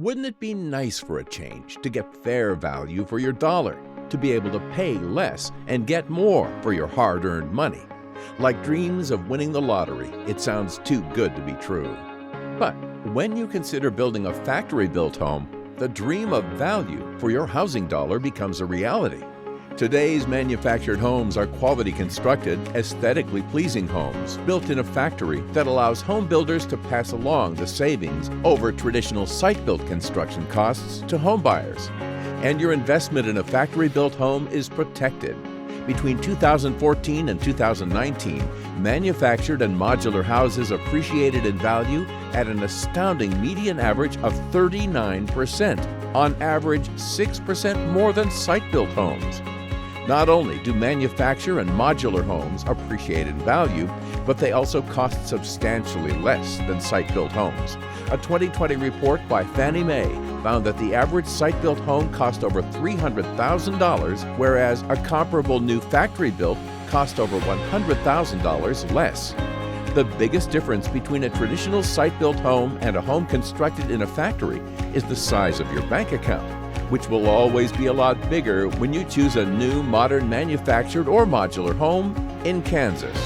Wouldn't it be nice for a change to get fair value for your dollar, to be able to pay less and get more for your hard-earned money? Like dreams of winning the lottery, it sounds too good to be true. But when you consider building a factory-built home, the dream of value for your housing dollar becomes a reality. Today's manufactured homes are quality constructed, aesthetically pleasing homes built in a factory that allows home builders to pass along the savings over traditional site-built construction costs to home buyers. And your investment in a factory-built home is protected. Between 2014 and 2019, manufactured and modular houses appreciated in value at an astounding median average of 39%, on average 6% more than site-built homes. Not only do manufacture and modular homes appreciate in value, but they also cost substantially less than site-built homes. A 2020 report by Fannie Mae found that the average site-built home cost over $300,000, whereas a comparable new factory-built cost over $100,000 less. The biggest difference between a traditional site-built home and a home constructed in a factory is the size of your bank account, which will always be a lot bigger when you choose a new, modern, manufactured or modular home in Kansas.